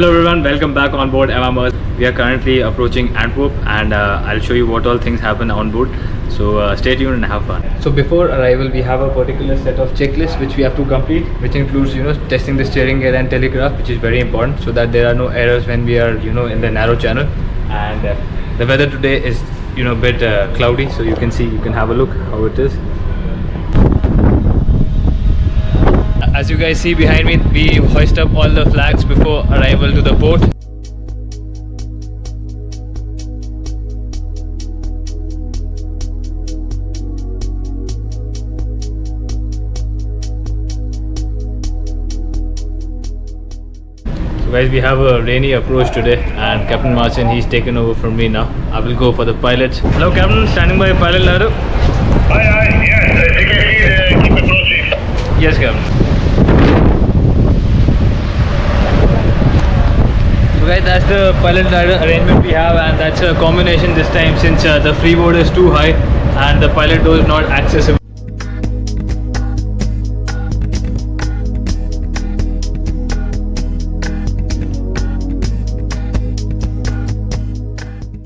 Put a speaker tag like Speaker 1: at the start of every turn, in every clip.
Speaker 1: Hello everyone, welcome back on board MMS. We are currently approaching Antwerp and I'll show you what all things happen on board. So stay tuned and have fun. So before arrival we have a particular set of checklists which we have to complete, which includes testing the steering gear and telegraph, which is very important so that there are no errors when we are in the narrow channel. And the weather today is a bit cloudy, so you can have a look how it is. As you guys see behind me, we hoist up all the flags before arrival to the port. So guys, we have a rainy approach today and Captain Martin, he's taken over from me now. I will go for the pilots. Hello Captain, standing by pilot ladder.
Speaker 2: Aye, yes, you can see keep approaching.
Speaker 1: Yes Captain. So guys, that's the pilot ladder arrangement we have, and that's a combination this time since the freeboard is too high and the pilot door is not accessible.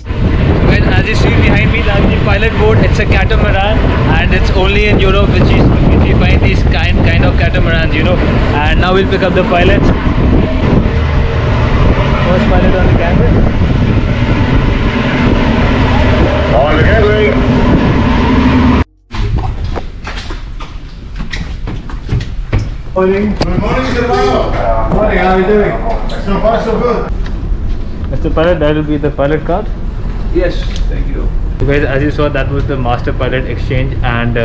Speaker 1: So guys, as you see behind me, that's the pilot boat. It's a catamaran and it's only in Europe which we find these kind of catamarans, and now we'll pick up the pilots. First pilot on the camera.
Speaker 2: On the gangway.
Speaker 3: Morning. Good morning, Mr. Bao. Morning, how are you doing? So far, so good.
Speaker 1: Mr. Pilot, that will be the pilot card.
Speaker 3: Yes, thank you.
Speaker 1: So guys, as you saw, that was the master pilot exchange, and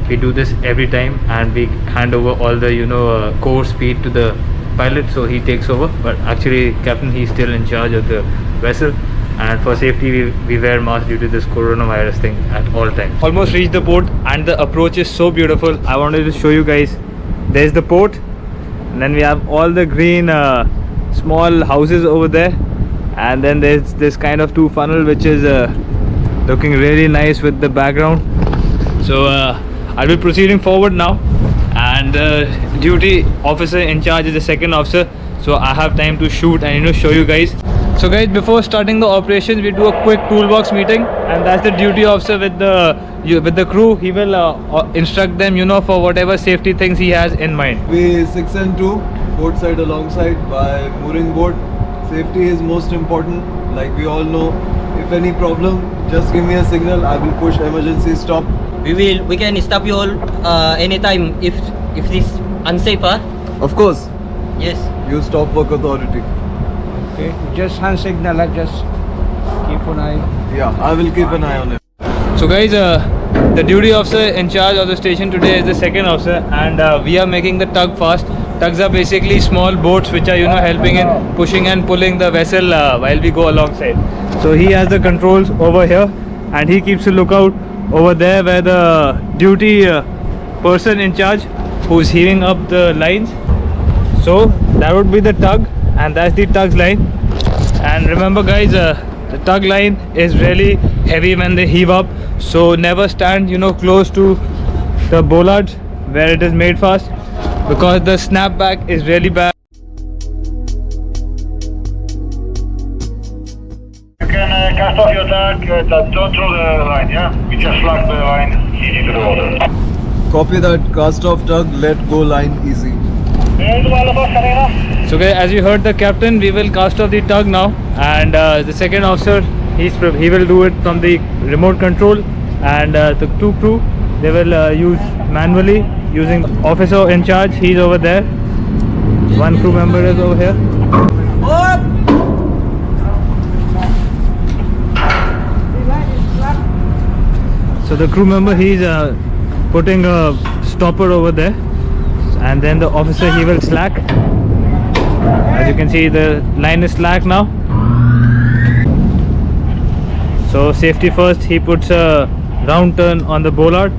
Speaker 1: we do this every time, and we hand over all the core speed to the pilot, so he takes over. But actually Captain, he's still in charge of the vessel, and for safety we wear masks due to this coronavirus thing at all times. Almost reached the port and the approach is so beautiful. I wanted to show you guys. There's the port, and then we have all the green small houses over there, and then there's this kind of two funnel which is looking really nice with the background. So I'll be proceeding forward now, and duty officer in charge is the second officer, so I have time to shoot and show you guys. So guys, before starting the operations we do a quick toolbox meeting, and that's the duty officer with the crew. He will instruct them for whatever safety things he has in mind.
Speaker 4: Way 6 and 2, both side alongside by mooring board. Safety is most important. Like we all know, if any problem, just give me a signal. I will push emergency stop.
Speaker 5: We can stop you all anytime if this unsafe, huh?
Speaker 4: Of course,
Speaker 5: Yes.
Speaker 4: you stop work authority.
Speaker 3: Okay, just hand signal, just keep an eye.
Speaker 4: Yeah, I will keep an eye on it.
Speaker 1: So guys, the duty officer in charge of the station today is the second officer, and we are making the tug fast. Tugs are basically small boats which are helping in pushing and pulling the vessel while we go alongside. So he has the controls over here, and he keeps a lookout over there where the duty person in charge who's heaving up the lines. So that would be the tug, and that's the tug's line. And remember guys, the tug line is really heavy when they heave up, so never stand close to the bollards where it is made fast, because the snapback is really bad.
Speaker 2: You can cast off your tag, don't throw the line, yeah? We just slack the line easy to the water.
Speaker 4: Copy that. Cast off tug, let go line easy.
Speaker 1: So guys, as you heard the captain, we will cast off the tug now, and the second officer, he will do it from the remote control, and the two crew, they will use manually using officer in charge. He's over there. One crew member is over here. So the crew member, he's putting a stopper over there, and then the officer, he will slack. As you can see, the line is slack now. So safety first, he puts a round turn on the bollard.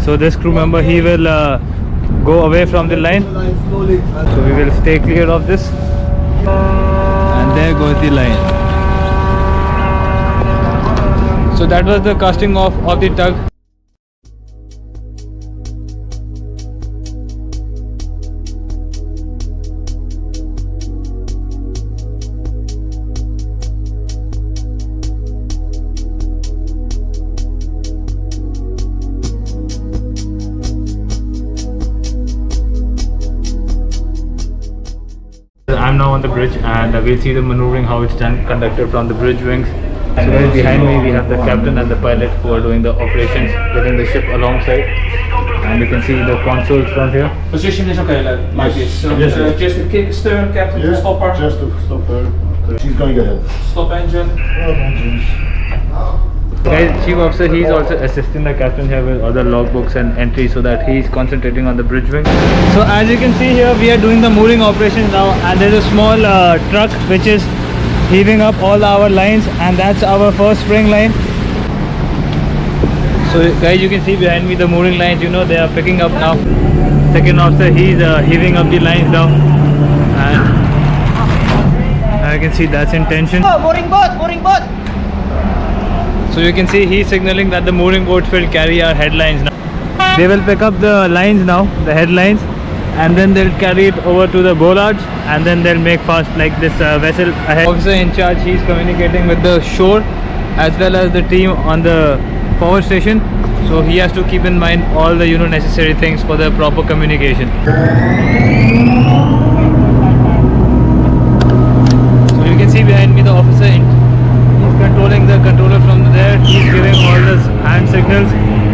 Speaker 1: So this crew member, he will go away from the line. So we will stay clear of this, and there goes the line. So that was the casting off of the tug. I'm now on the bridge, and we'll see the maneuvering, how it's done, conducted from the bridge wings. So right behind me we have the captain and the pilot who are doing the operations, getting the ship alongside, and you can see the consoles from here.
Speaker 6: Position is okay, like this. So
Speaker 2: Yes, yes.
Speaker 6: just a kick, stern, captain,
Speaker 2: Yeah,
Speaker 6: stopper,
Speaker 2: just to stop her. She's going ahead.
Speaker 6: stop engine.
Speaker 1: Guys, chief officer, he's also assisting the captain here with other logbooks and entries, so that he's concentrating on the bridge wing. So as you can see here, we are doing the mooring operations now, and there's a small truck which is heaving up all our lines, and that's our first spring line. So guys, you can see behind me the mooring lines, you know, they are picking up now. Second officer, he's heaving up the lines now, and I can see that's in tension.
Speaker 5: Oh, mooring boat, mooring boat.
Speaker 1: So you can see he's signaling that the mooring boats will carry our headlines now. They will pick up the lines now, the headlines, and then they'll carry it over to the bollards, and then they'll make fast like this vessel ahead. Officer in charge, he's communicating with the shore as well as the team on the power station. So he has to keep in mind all the necessary things for the proper communication. So you can see behind me the officer he's controlling the controller from there. He's giving all the hand signals,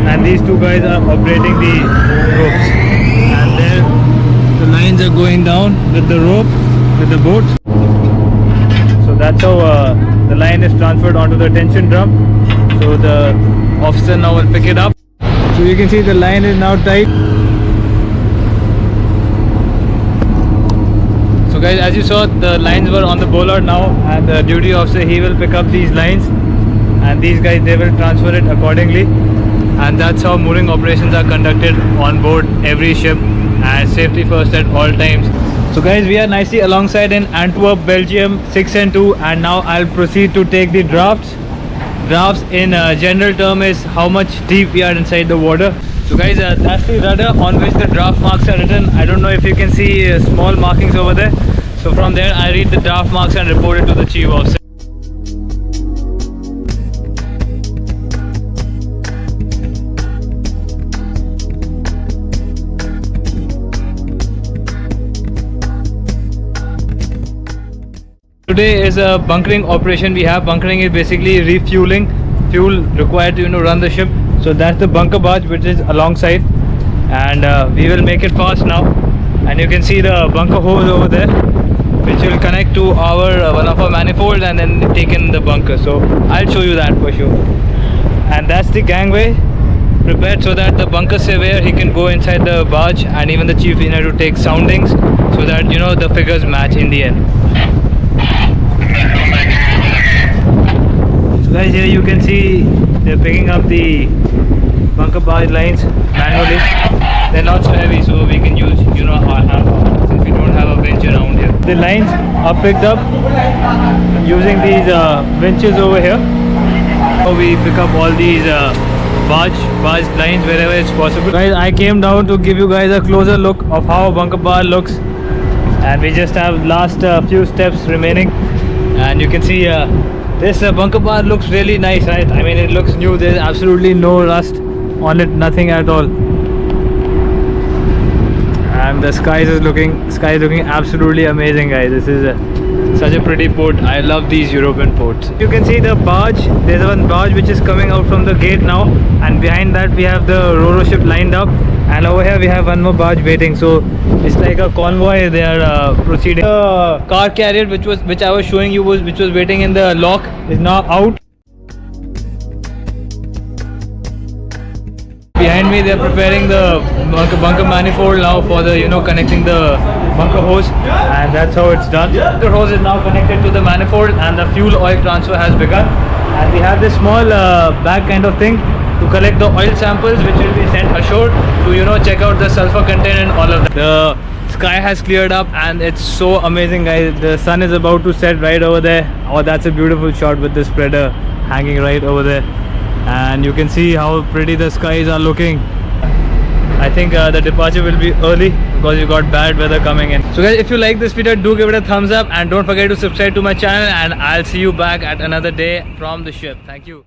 Speaker 1: and these two guys are operating the ropes, and there the lines are going down with the rope with the boat. So that's how the line is transferred onto the tension drum. So the officer now will pick it up. So you can see the line is now tight. So guys, as you saw, the lines were on the bollard now, and the duty officer, he will pick up these lines, and these guys, they will transfer it accordingly. And that's how mooring operations are conducted on board every ship, and safety first at all times. So guys, we are nicely alongside in Antwerp, Belgium, 6 and 2, and now I'll proceed to take the drafts. Drafts in general term is how much deep we are inside the water. So guys, that's the rudder on which the draft marks are written. I don't know if you can see small markings over there. So from there I read the draft marks and report it to the chief officer. Today is a bunkering operation we have. Bunkering is basically refueling fuel required to run the ship. So that's the bunker barge which is alongside, and we will make it fast now. And you can see the bunker hose over there, which will connect to our one of our manifolds and then take in the bunker. So I'll show you that for sure. And that's the gangway prepared so that the bunker surveyor, he can go inside the barge, and even the chief engineer to take soundings so that the figures match in the end. So guys, here you can see they're picking up the bunker barge lines manually. They're not so heavy, so we can use our hand since we don't have a winch around here. The lines are picked up using these winches over here. So we pick up all these barge lines wherever it's possible. Guys, I came down to give you guys a closer look of how a bunker barge looks, and we just have last few steps remaining. And you can see this bunker barge looks really nice, right? I mean, it looks new. There's absolutely no rust on it, nothing at all. And the sky is looking absolutely amazing, guys. This is such a pretty port. I love these European ports. You can see the barge. There's one barge which is coming out from the gate now, and behind that we have the ro-ro ship lined up, and over here we have one more barge waiting. So it's like a convoy. They are proceeding. The car carrier which I was showing you which was waiting in the lock is now out. Behind me they're preparing the bunker manifold now for the connecting the bunker hose, and that's how it's done. The hose is now connected to the manifold, and the fuel oil transfer has begun. And we have this small bag kind of thing to collect the oil samples, which will be sent ashore to check out the sulfur content and all of that. The sky has cleared up, and it's so amazing, guys. The sun is about to set right over there. Oh, that's a beautiful shot with the spreader hanging right over there, and you can see how pretty the skies are looking. I think the departure will be early because you got bad weather coming in. So guys, if you like this video, do give it a thumbs up, and don't forget to subscribe to my channel, and I'll see you back at another day from the ship. Thank you.